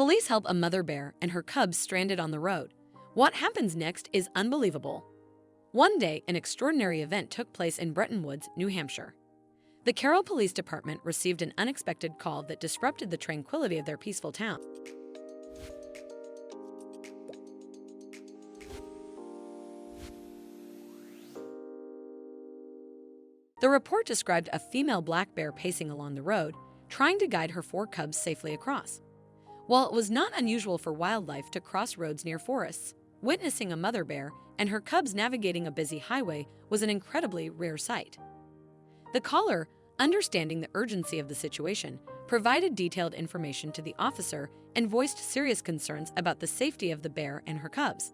Police help a mother bear and her cubs stranded on the road. What happens next is unbelievable. One day, an extraordinary event took place in Breton Woods, New Hampshire. The Carroll Police Department received an unexpected call that disrupted the tranquility of their peaceful town. The report described a female black bear pacing along the road, trying to guide her 4 cubs safely across. While it was not unusual for wildlife to cross roads near forests, witnessing a mother bear and her cubs navigating a busy highway was an incredibly rare sight. The caller, understanding the urgency of the situation, provided detailed information to the officer and voiced serious concerns about the safety of the bear and her cubs.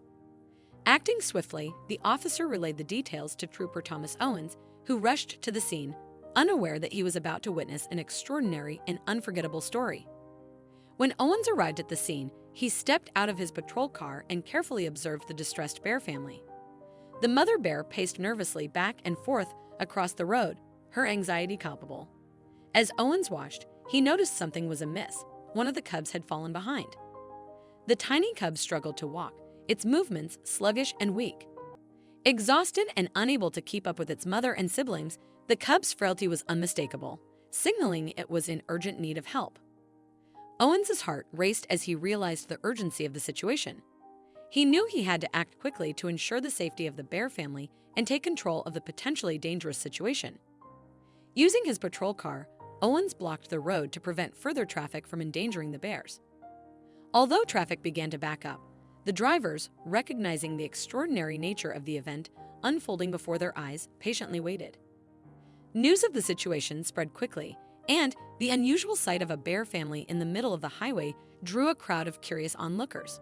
Acting swiftly, the officer relayed the details to Trooper Thomas Owens, who rushed to the scene, unaware that he was about to witness an extraordinary and unforgettable story. When Owens arrived at the scene, he stepped out of his patrol car and carefully observed the distressed bear family. The mother bear paced nervously back and forth across the road, her anxiety palpable. As Owens watched, he noticed something was amiss. One of the cubs had fallen behind. The tiny cub struggled to walk, its movements sluggish and weak. Exhausted and unable to keep up with its mother and siblings, the cub's frailty was unmistakable, signaling it was in urgent need of help. Owens's heart raced as he realized the urgency of the situation. He knew he had to act quickly to ensure the safety of the bear family and take control of the potentially dangerous situation. Using his patrol car, Owens blocked the road to prevent further traffic from endangering the bears. Although traffic began to back up, the drivers, recognizing the extraordinary nature of the event unfolding before their eyes, patiently waited. News of the situation spread quickly, and the unusual sight of a bear family in the middle of the highway drew a crowd of curious onlookers.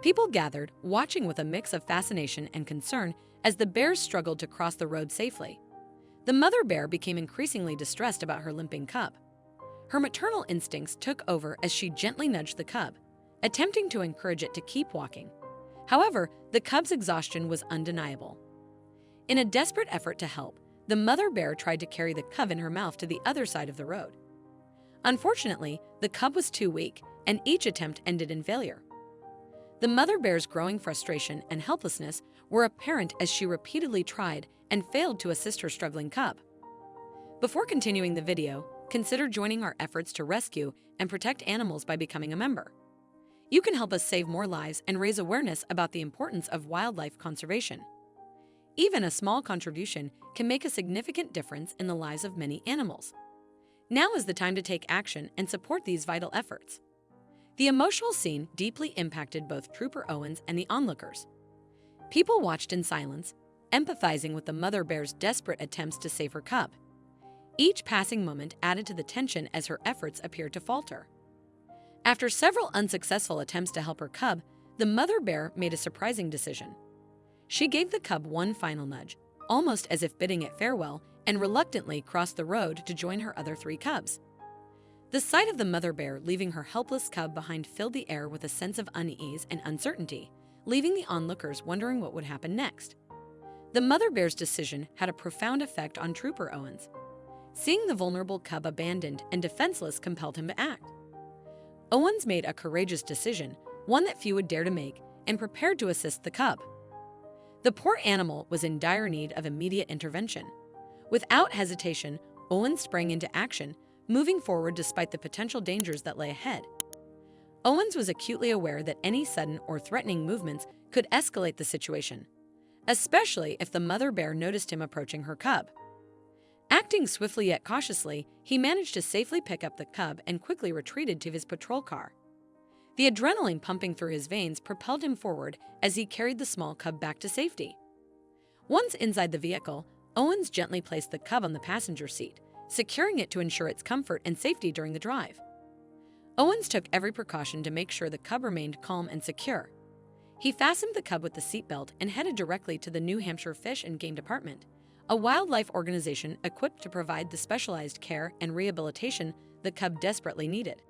People gathered, watching with a mix of fascination and concern as the bears struggled to cross the road safely. The mother bear became increasingly distressed about her limping cub. Her maternal instincts took over as she gently nudged the cub, attempting to encourage it to keep walking. However, the cub's exhaustion was undeniable. In a desperate effort to help, the mother bear tried to carry the cub in her mouth to the other side of the road. Unfortunately, the cub was too weak, and each attempt ended in failure. The mother bear's growing frustration and helplessness were apparent as she repeatedly tried and failed to assist her struggling cub. Before continuing the video, consider joining our efforts to rescue and protect animals by becoming a member. You can help us save more lives and raise awareness about the importance of wildlife conservation. Even a small contribution can make a significant difference in the lives of many animals. Now is the time to take action and support these vital efforts. The emotional scene deeply impacted both Trooper Owens and the onlookers. People watched in silence, empathizing with the mother bear's desperate attempts to save her cub. Each passing moment added to the tension as her efforts appeared to falter. After several unsuccessful attempts to help her cub, the mother bear made a surprising decision. She gave the cub one final nudge, almost as if bidding it farewell, and reluctantly crossed the road to join her other 3 cubs. The sight of the mother bear leaving her helpless cub behind filled the air with a sense of unease and uncertainty, leaving the onlookers wondering what would happen next. The mother bear's decision had a profound effect on Trooper Owens. Seeing the vulnerable cub abandoned and defenseless compelled him to act. Owens made a courageous decision, one that few would dare to make, and prepared to assist the cub. The poor animal was in dire need of immediate intervention. Without hesitation, Owens sprang into action, moving forward despite the potential dangers that lay ahead. Owens was acutely aware that any sudden or threatening movements could escalate the situation, especially if the mother bear noticed him approaching her cub. Acting swiftly yet cautiously, he managed to safely pick up the cub and quickly retreated to his patrol car. The adrenaline pumping through his veins propelled him forward as he carried the small cub back to safety. Once inside the vehicle, Owens gently placed the cub on the passenger seat, securing it to ensure its comfort and safety during the drive. Owens took every precaution to make sure the cub remained calm and secure. He fastened the cub with the seatbelt and headed directly to the New Hampshire Fish and Game Department, a wildlife organization equipped to provide the specialized care and rehabilitation the cub desperately needed.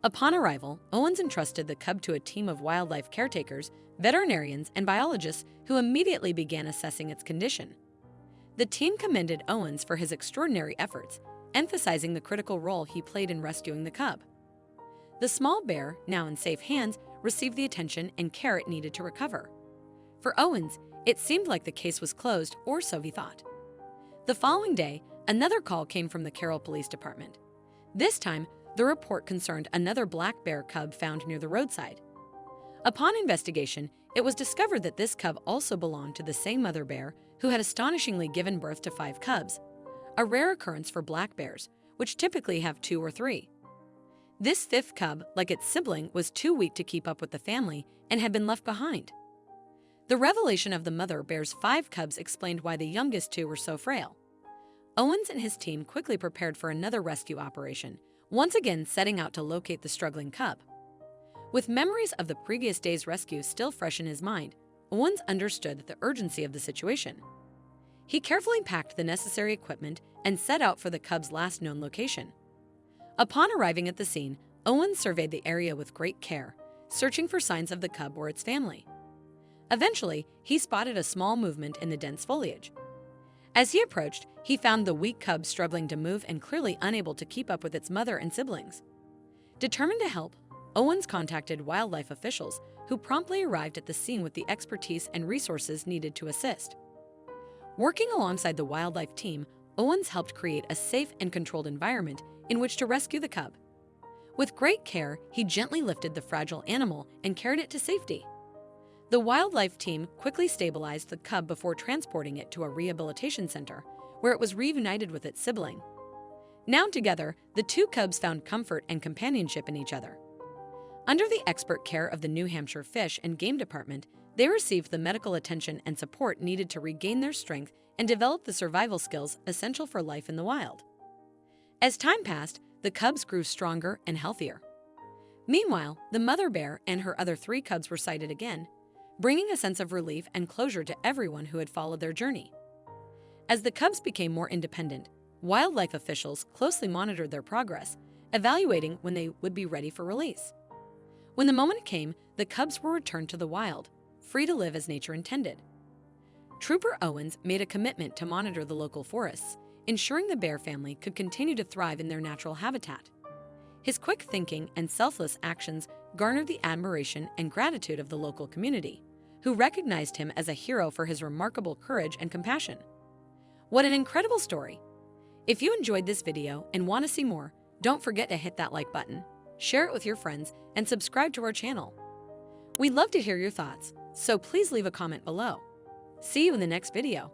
Upon arrival, Owens entrusted the cub to a team of wildlife caretakers, veterinarians, and biologists who immediately began assessing its condition. The team commended Owens for his extraordinary efforts, emphasizing the critical role he played in rescuing the cub. The small bear, now in safe hands, received the attention and care it needed to recover. For Owens, it seemed like the case was closed, or so he thought. The following day, another call came from the Carroll Police Department. This time, the report concerned another black bear cub found near the roadside. Upon investigation, it was discovered that this cub also belonged to the same mother bear who had astonishingly given birth to 5 cubs, a rare occurrence for black bears, which typically have 2 or 3. This 5th cub, like its sibling, was too weak to keep up with the family and had been left behind. The revelation of the mother bear's 5 cubs explained why the youngest 2 were so frail. Owens and his team quickly prepared for another rescue operation, once again setting out to locate the struggling cub. With memories of the previous day's rescue still fresh in his mind, Owens understood the urgency of the situation. He carefully packed the necessary equipment and set out for the cub's last known location. Upon arriving at the scene, Owens surveyed the area with great care, searching for signs of the cub or its family. Eventually, he spotted a small movement in the dense foliage. As he approached, he found the weak cub struggling to move and clearly unable to keep up with its mother and siblings. Determined to help, Owens contacted wildlife officials who promptly arrived at the scene with the expertise and resources needed to assist. Working alongside the wildlife team, Owens helped create a safe and controlled environment in which to rescue the cub. With great care, he gently lifted the fragile animal and carried it to safety. The wildlife team quickly stabilized the cub before transporting it to a rehabilitation center, where it was reunited with its sibling. Now together, the 2 cubs found comfort and companionship in each other. Under the expert care of the New Hampshire Fish and Game Department, they received the medical attention and support needed to regain their strength and develop the survival skills essential for life in the wild. As time passed, the cubs grew stronger and healthier. Meanwhile, the mother bear and her other 3 cubs were sighted again, bringing a sense of relief and closure to everyone who had followed their journey. As the cubs became more independent, wildlife officials closely monitored their progress, evaluating when they would be ready for release. When the moment came, the cubs were returned to the wild, free to live as nature intended. Trooper Owens made a commitment to monitor the local forests, ensuring the bear family could continue to thrive in their natural habitat. His quick thinking and selfless actions garnered the admiration and gratitude of the local community, who recognized him as a hero for his remarkable courage and compassion. What an incredible story! If you enjoyed this video and want to see more, don't forget to hit that like button, share it with your friends, and subscribe to our channel. We'd love to hear your thoughts, so please leave a comment below. See you in the next video.